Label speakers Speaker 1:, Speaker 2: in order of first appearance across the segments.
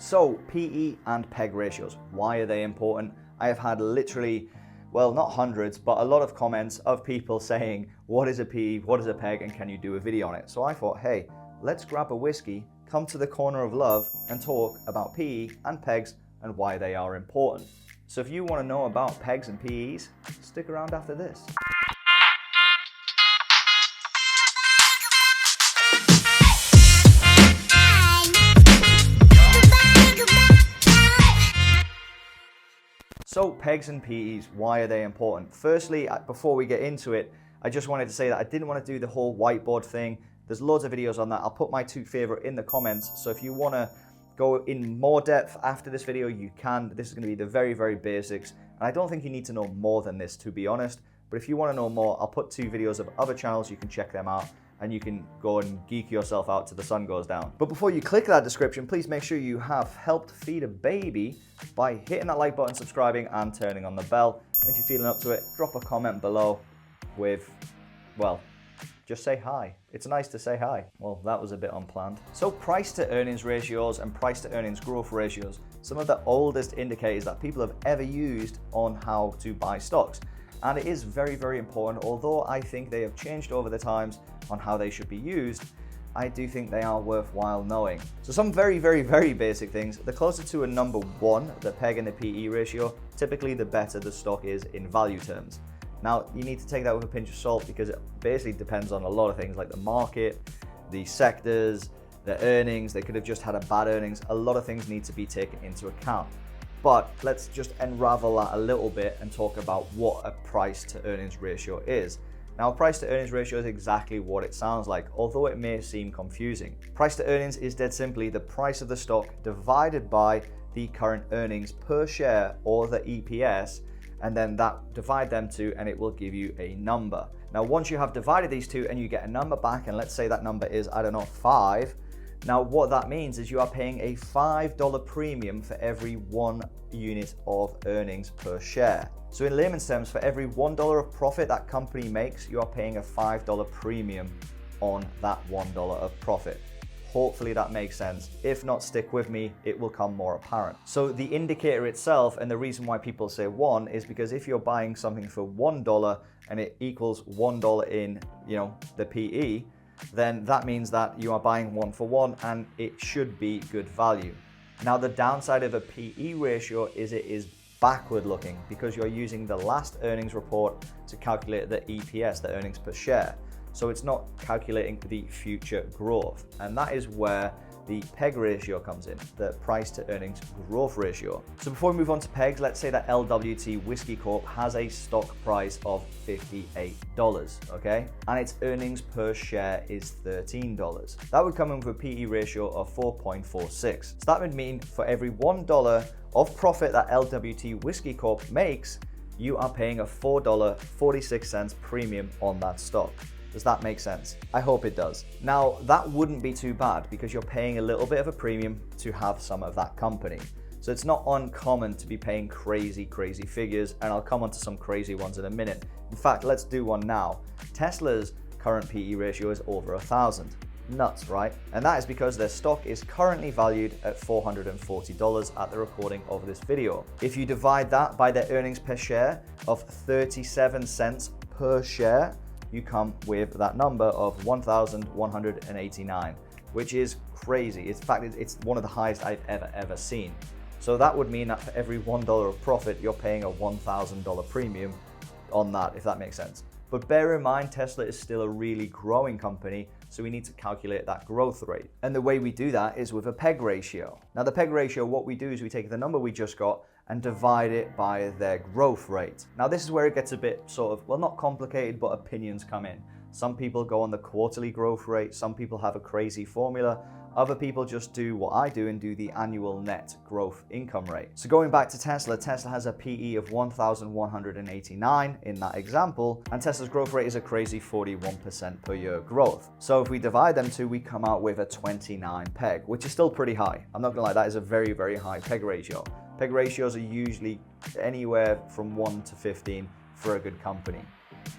Speaker 1: So PE and PEG ratios, why are they important? I have had literally, well, not hundreds, but a lot of comments of people saying, what is a PE, what is a PEG, and can you do a video on it? So I thought, hey, let's grab a whiskey, come to the corner of love, and talk about PE and PEGs and why they are important. So if you want to know about PEGs and PEs, stick around after this. So PEGs and PEs, why are they important? Firstly, before we get into it, I just wanted to say that I didn't want to do the whole whiteboard thing. There's loads of videos on that. I'll put my two favorite in the comments. So if you want to go in more depth after this video, you can. This is going to be the very, very basics. And I don't think you need to know more than this, to be honest. But if you want to know more, I'll put two videos of other channels. You can check them out and you can go and geek yourself out till the sun goes down. But before you click that description, please make sure you have helped feed a baby by hitting that like button, subscribing, and turning on the bell. And if you're feeling up to it, drop a comment below with, well, just say hi. It's nice to say hi. Well, that was a bit unplanned. So price to earnings ratios and price to earnings growth ratios, some of the oldest indicators that people have ever used on how to buy stocks. And it is very, very important. Although I think they have changed over the times on how they should be used, I do think they are worthwhile knowing. So some very, very, very basic things. The closer to a number one, the PEG and the PE ratio, typically the better the stock is in value terms. Now, you need to take that with a pinch of salt because it basically depends on a lot of things like the market, the sectors, the earnings. They could have just had a bad earnings. A lot of things need to be taken into account. But let's just unravel that a little bit and talk about what a price to earnings ratio is. Now, a price to earnings ratio is exactly what it sounds like, although it may seem confusing. Price to earnings is dead simply the price of the stock divided by the current earnings per share, or the EPS, and then divide them two and it will give you a number. Now, once you have divided these two and you get a number back, and let's say that number is, I don't know, 5. Now, what that means is you are paying a $5 premium for every 1 unit of earnings per share. So in layman's terms, for every $1 of profit that company makes, you are paying a $5 premium on that $1 of profit. Hopefully that makes sense. If not, stick with me, it will come more apparent. So the indicator itself, and the reason why people say 1 is because if you're buying something for $1 and it equals $1 in, the PE, then that means that you are buying 1 for 1 and it should be good value. Now, the downside of a PE ratio is it is backward looking because you're using the last earnings report to calculate the EPS, the earnings per share. So it's not calculating the future growth. And that is where the PEG ratio comes in, the price to earnings growth ratio. So before we move on to PEGs, let's say that LWT Whiskey Corp has a stock price of $58, okay? And its earnings per share is $13. That would come in with a PE ratio of 4.46. So that would mean for every $1 of profit that LWT Whiskey Corp makes, you are paying a $4.46 premium on that stock. Does that make sense? I hope it does. Now, that wouldn't be too bad because you're paying a little bit of a premium to have some of that company. So it's not uncommon to be paying crazy, crazy figures, and I'll come on to some crazy ones in a minute. In fact, let's do one now. Tesla's current PE ratio is over 1,000. Nuts, right? And that is because their stock is currently valued at $440 at the recording of this video. If you divide that by their earnings per share of 37 cents per share, you come with that number of 1,189, which is crazy. In fact, it's one of the highest I've ever seen. So that would mean that for every $1 of profit, you're paying a $1,000 premium on that, if that makes sense. But bear in mind, Tesla is still a really growing company, so we need to calculate that growth rate. And the way we do that is with a PEG ratio. Now, the PEG ratio, what we do is we take the number we just got and divide it by their growth rate. Now, this is where it gets a bit sort of, well, not complicated, but opinions come in. Some people go on the quarterly growth rate. Some people have a crazy formula. Other people just do what I do and do the annual net growth income rate. So going back to Tesla, Tesla has a PE of 1,189 in that example, and Tesla's growth rate is a crazy 41% per year growth. So if we divide them two, we come out with a 29 PEG, which is still pretty high. I'm not gonna lie, that is a very, very high PEG ratio. PEG ratios are usually anywhere from 1 to 15 for a good company.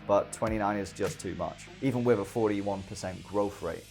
Speaker 1: but 29 is just too much. Even with a 41% growth rate,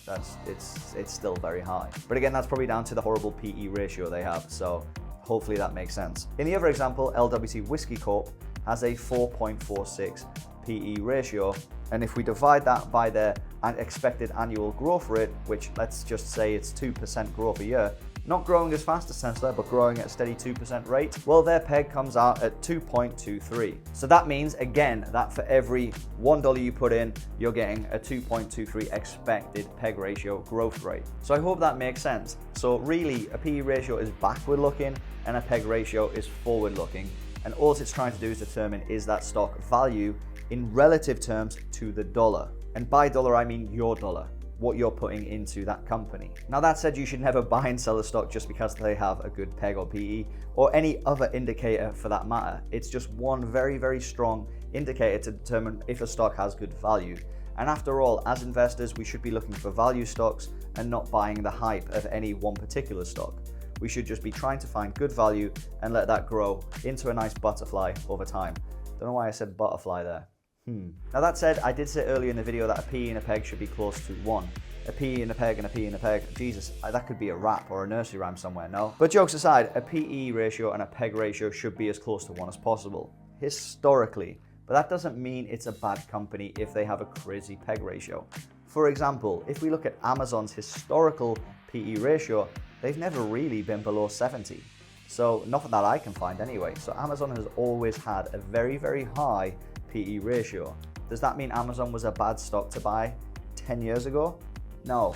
Speaker 1: it's still very high. But again, that's probably down to the horrible PE ratio they have, so hopefully that makes sense. In the other example, LWC Whiskey Corp has a 4.46 PE ratio, and if we divide that by their expected annual growth rate, which let's just say it's 2% growth a year, not growing as fast as Tesla, but growing at a steady 2% rate, well, their PEG comes out at 2.23. So that means, again, that for every $1 you put in, you're getting a 2.23 expected PEG ratio growth rate. So I hope that makes sense. So really, a PE ratio is backward looking and a PEG ratio is forward looking. And all it's trying to do is determine, is that stock value in relative terms to the dollar? And by dollar, I mean your dollar, what you're putting into that company. Now that said, you should never buy and sell a stock just because they have a good PEG or PE or any other indicator for that matter. It's just one very, very strong indicator to determine if a stock has good value. And after all, as investors, we should be looking for value stocks and not buying the hype of any one particular stock. We should just be trying to find good value and let that grow into a nice butterfly over time. Don't know why I said butterfly there. Now that said, I did say earlier in the video that a PE and a PEG should be close to 1. A PE and a PEG and a PE and a PEG. Jesus, that could be a rap or a nursery rhyme somewhere, no? But jokes aside, a PE ratio and a PEG ratio should be as close to 1 as possible, historically. But that doesn't mean it's a bad company if they have a crazy PEG ratio. For example, if we look at Amazon's historical PE ratio, they've never really been below 70. So nothing that I can find anyway. So Amazon has always had a very, very high PE ratio. Does that mean Amazon was a bad stock to buy 10 years ago? No,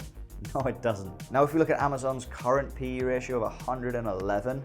Speaker 1: it doesn't. Now, if we look at Amazon's current PE ratio of 111,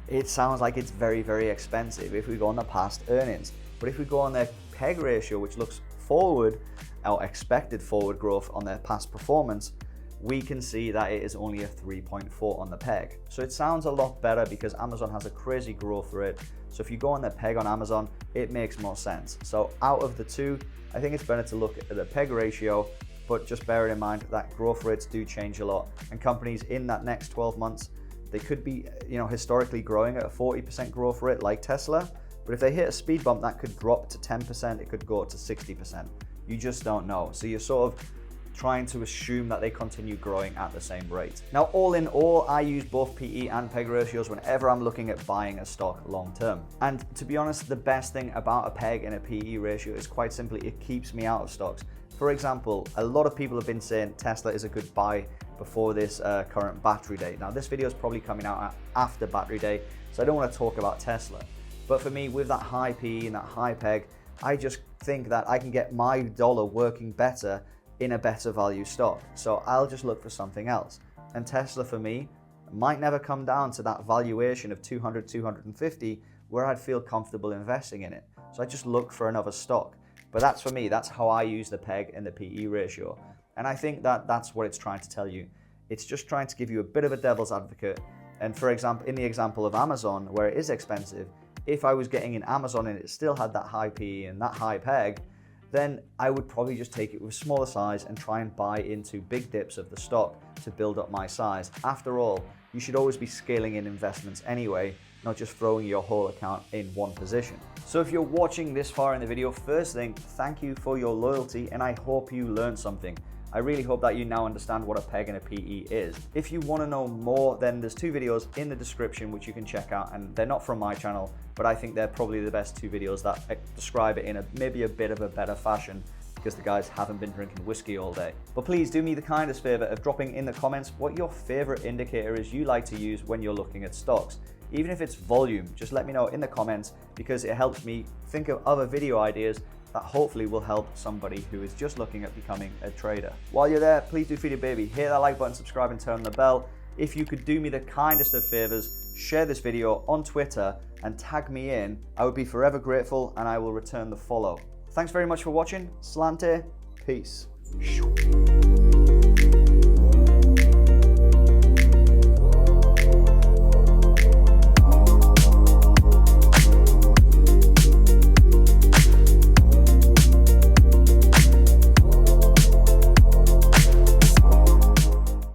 Speaker 1: it sounds like it's very, very expensive if we go on the past earnings. But if we go on their PEG ratio, which looks forward, or expected forward growth on their past performance, we can see that it is only a 3.4 on the PEG. So it sounds a lot better because Amazon has a crazy growth rate. So if you go on the PEG on Amazon, it makes more sense. So out of the two, I think it's better to look at the PEG ratio, but just bear in mind that growth rates do change a lot. And companies in that next 12 months, they could be, historically growing at a 40% growth rate like Tesla. But if they hit a speed bump, that could drop to 10%, it could go up to 60%. You just don't know. So you're sort of trying to assume that they continue growing at the same rate. Now, all in all, I use both PE and PEG ratios whenever I'm looking at buying a stock long term. And to be honest, the best thing about a PEG and a PE ratio is quite simply, it keeps me out of stocks. For example, a lot of people have been saying Tesla is a good buy before this current battery day. Now, this video is probably coming out after battery day, so I don't want to talk about Tesla. But for me, with that high PE and that high PEG, I just think that I can get my dollar working better in a better value stock. So I'll just look for something else. And Tesla for me might never come down to that valuation of 200, 250 where I'd feel comfortable investing in it. So I just look for another stock. But that's for me, that's how I use the PEG and the PE ratio. And I think that that's what it's trying to tell you. It's just trying to give you a bit of a devil's advocate. And for example, in the example of Amazon, where it is expensive, if I was getting in Amazon and it still had that high PE and that high PEG, then I would probably just take it with smaller size and try and buy into big dips of the stock to build up my size. After all, you should always be scaling in investments anyway, not just throwing your whole account in one position. So if you're watching this far in the video, first thing, thank you for your loyalty and I hope you learned something. I really hope that you now understand what a PEG and a PE is. If you want to know more, then there's 2 videos in the description which you can check out, and they're not from my channel, but I think they're probably the best 2 videos that describe it in maybe a bit of a better fashion, because the guys haven't been drinking whiskey all day. But please do me the kindest favor of dropping in the comments what your favorite indicator is you like to use when you're looking at stocks. Even if it's volume, just let me know in the comments, because it helps me think of other video ideas that hopefully will help somebody who is just looking at becoming a trader. While you're there, please do feed a baby, hit that like button, subscribe and turn on the bell. If you could do me the kindest of favors, share this video on Twitter and tag me in, I would be forever grateful and I will return the follow. Thanks very much for watching. Slante, peace.